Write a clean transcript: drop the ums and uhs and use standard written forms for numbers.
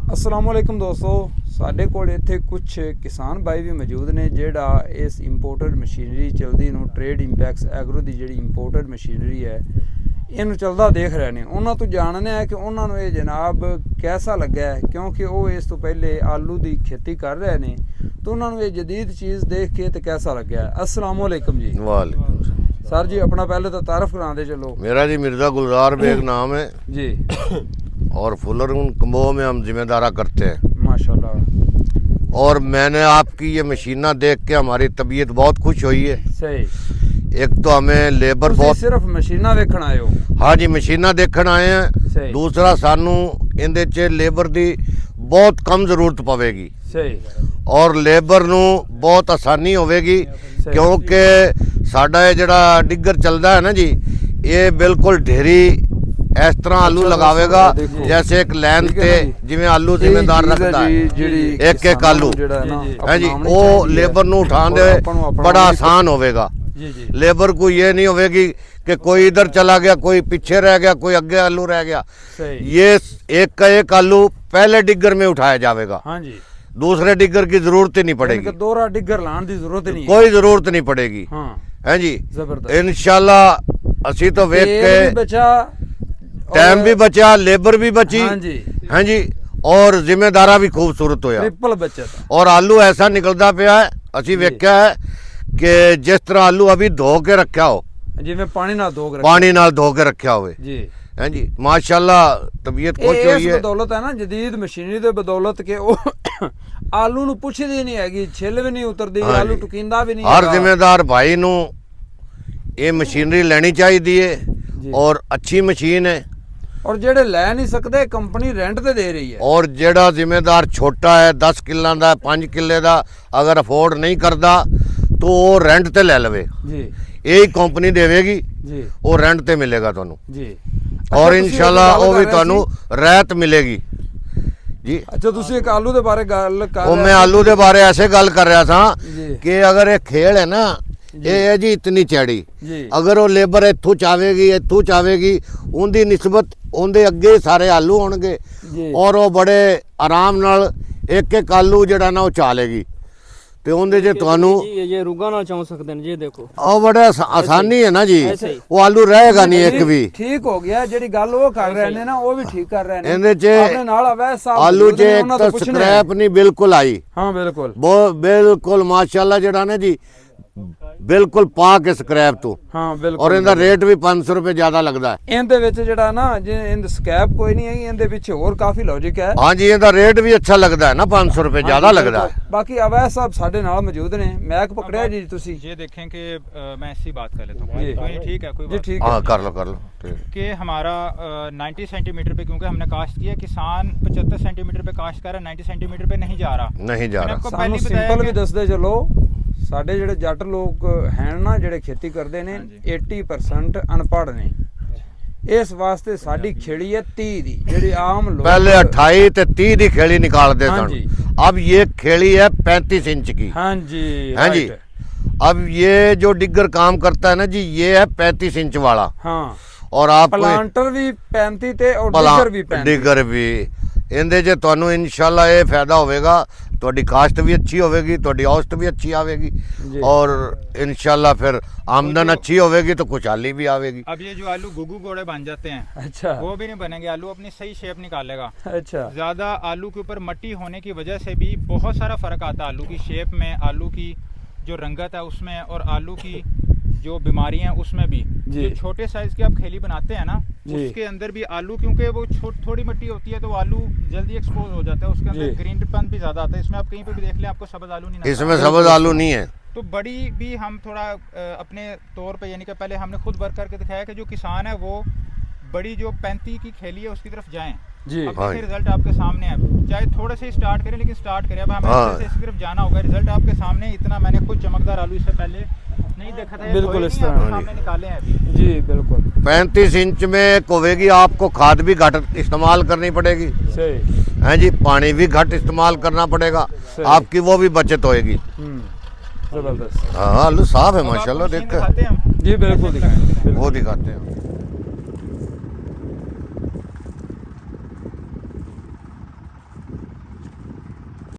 अस्सलामुअलैकुम दोस्तों, ਸਾਡੇ ਕੋਲ ਇੱਥੇ ਕੁਝ ਕਿਸਾਨ ਭਾਈ ਵੀ ਮੌਜੂਦ ਨੇ ਜਿਹੜਾ ਇਸ ਇੰਪੋਰਟਡ ਮਸ਼ੀਨਰੀ ਚਲਦੀ ਨੂੰ ਟ੍ਰੇਡ ਇੰਪੈਕਸ ਐਗਰੋ ਦੀ ਜਿਹੜੀ ਇੰਪੋਰਟਡ ਮਸ਼ੀਨਰੀ ਹੈ ਇਹਨੂੰ ਚਲਦਾ ਦੇਖ ਰਹੇ ਨੇ। ਉਹਨਾਂ ਤੋਂ ਜਾਣਨਾ ਹੈ ਕਿ ਉਹਨਾਂ ਨੂੰ ਇਹ ਜਨਾਬ कैसा लगा है, क्योंकि वो इस तो पहले आलू की खेती कर रहे ने, तो उन्होंने ये जदीद चीज़ देख के तो कैसा लगा है। अस्सलाम वालेकुम जी। वालेकुम सर जी, अपना पहले तो तारफ करा दे। चलो, मेरा जी मिर्ज़ा गुलजार बेग नाम है जी और फुलर कम्बो में हम जिम्मेदारा करते हैं माशाल्लाह। और मैंने आपकी ये मशीना देख के हमारी तबीयत बहुत खुश हुई है। सही। एक तो हमें लेबर बहुत सिर्फ मशीना देखण आए हो? हाँ जी, मशीना देखण आए हैं। दूसरा सानू इहदे च लेबर की बहुत कम जरूरत पवेगी। सही। और लेबर नू बहुत आसानी होवेगी, क्योंकि साडा ये जिहड़ा डिगर चलदा है ना जी, ये बिल्कुल ढेरी इस तरह आलू लगावेगा जैसे एक लाइन ते जिवें आलू जिम्मेदार रखता है एक एक आलू है जी। वो लेबर नू उठाने बड़ा आसान होवेगा। लेबर को ये नहीं होवेगी कि कोई इधर चला गया, कोई पीछे रह गया, कोई आगे आलू रह गया। ये एक का एक आलू पहले डिगर में उठाया जाएगा। हाँ जी। दूसरे डिगर की जरूरत ही नहीं पड़ेगी, दोहरा डिगर लाने की जरूरत नहीं, कोई जरूरत नहीं पड़ेगी। हाँ। है जी, इंशाल्लाह असी तो वेख के बचा, टाइम भी बचा, लेबर भी बची। हाँ जी। हाँ जी, और जिम्मेदारा भी खूबसूरत होया। ट्रिपल बचत। और आलू ऐसा निकलता पिया है, असी वेख्या है कि जिस तरह आलू अभी धो के रखा हो, जिवें पानी नाल धो के रखा हुए जी। हैं जी, माशाल्लाह तबीयत खुश हुई है। बदौलत है ना जदीद मशीनरी दे बदौलत के ओ आलू नु पुछदी नहीं हैगी, छिल भी नहीं उतरदी, आलू टुकींदा भी नहीं। हर जिम्मेदार भाई नु ये मशीनरी लेनी चाहिए और अच्छी मशीन है। और जेड़े लै नहीं सकते कंपनी रेंट ते दे रही है। और जेड़ा जिम्मेदार छोटा है 10 किल्ला दा 5 किल्ले दा अगर अफोर्ड नहीं करता तो वो रेंट ते ले लवे जी। यही कंपनी देवेगी जी, वो रेंट ते मिलेगा तुहानू जी। और इंशाल्लाह वो भी तुहानू राहत मिलेगी जी। अच्छा, तुसी एक आलू दे बारे गल कर, मैं आलू दे बारे ऐसे गल कर रहा था कि अगर ये खेल है ना, ये है जी इतनी चैड़ी, अगर वो लेबर इत्थों चावेगी उनकी निस्बत उनके अगे सारे आलू होणगे और वो बड़े आराम नाल एक एक आलू जिहड़ा ना वो चालेगी। तो उनदे जे तुहानू ये रुगा ना चाह सकते हैं जी। देखो ओ बड़ा आसानी है ना जी, वो आलू रहेगा नहीं एक भी। ठीक हो गया, जेडी गल वो कर रहे ने ना, वो भी ठीक कर रहे ने। इनदे चे अपने नाल अवैध साहब आलू चे एक तो स्क्रैप नहीं बिल्कुल आई। हां बिल्कुल, वो बिल्कुल माशाल्लाह जेड़ा ना जी बिल्कुल पाक स्क्रैप तो। हाँ बिल्कुल। और इनका रेट भी 500 रुपए ज्यादा लगता है। इनदे विच जेड़ा ना इन स्क्रैप कोई नहीं है, इनदे पीछे और काफी लॉजिक है। हाँ जी, इनका रेट भी अच्छा लगता है ना, 500 रुपए ज्यादा लगता है। बाकी अवैध साहब साडे नाल मौजूद ने, मैक पकड़िया जी तुसी। ये देखें कि मैं ऐसी बात कर लेता हूँ, कोई ठीक है, कोई ठीक है। हाँ कर लो कि हमारा 90 सेंटीमीटर पे क्योंकि हमने काश्त किया, किसान 75 सेंटीमीटर पे काश्त कर रहा है, 90 सेंटीमीटर पे नहीं जा रहा। सानू सिंपल भी दस दे चलो, साडे जेडे जट लोग हैं ना जेडे खेती करते ने 80% अनपढ़ ने, इस वास्ते साडी खेड़ी है 30 दी, जेडी आम लोग पहले 28 ते 30 दी खेड़ी निकालते सन। अब ये खेड़ी है 35 इंच की। हाँ जी, हाँ जी। अब ये जो डिगर काम करता है ना जी, ये है 35 इंच वाला। हाँ। और आप प्लांटर भी 35 ते और डिगर भी 35। डिगर भी इनदे जे तुहानू इंशाल्लाह ये फायदा होवेगा, तुहाडी काश्त भी अच्छी होवेगी, तुहाडी औसत भी अच्छी आवेगी और इंशाल्लाह फिर आमदन अच्छी होवेगी तो खुशहाली भी आवेगी। अब ये जो आलू गुगू गोड़े बन जाते हैं, अच्छा, वो भी नहीं बनेंगे, आलू अपनी सही शेप निकालेगा। अच्छा, ज्यादा आलू के ऊपर मट्टी होने की वजह से भी बहुत सारा फर्क आता है आलू की शेप में, आलू की जो रंगत है उसमें, और आलू की जो बीमारियां उसमें भी। जो छोटे साइज के आप खेली बनाते हैं ना, उसके अंदर भी आलू, क्योंकि वो थोड़ी मिट्टी होती है तो आलू जल्दी एक्सपोज हो जाता है, उसके अंदर ग्रीनपन भी ज्यादा आता है। इसमें आप कहीं पे भी देख लें आपको सबज आलू नहीं, इसमें सबज आलू नहीं है। तो बड़ी भी हम थोड़ा अपने तौर पे, यानी कि पहले हमने खुद वर्क करके दिखाया कि जो किसान है वो बड़ी जो 35 की खेली है उसकी तरफ जाएं। अब देखिए रिजल्ट आपके सामने है, चाहे थोड़े से स्टार्ट करें लेकिन स्टार्ट करें। अब हमें इसकी तरफ जाना होगा, रिजल्ट आपके सामने। इतना मैंने खुद चमकदार आलू इससे पहले नहीं देखा था, बिल्कुल इस तरह सामने निकाले हैं अभी जी। बिल्कुल 35 इंच में होवेगी, आपको खाद भी घट इस्तेमाल करनी पड़ेगी। सही है जी, पानी भी घट इस्तेमाल करना पड़ेगा, आपकी वो भी बचत होएगी। जबरदस्त। हाँ आलू साफ है माशाल्लाह, देख दिखाते हैं हम जी। बिल्कुल दिखाएं, वो दिखाते हैं।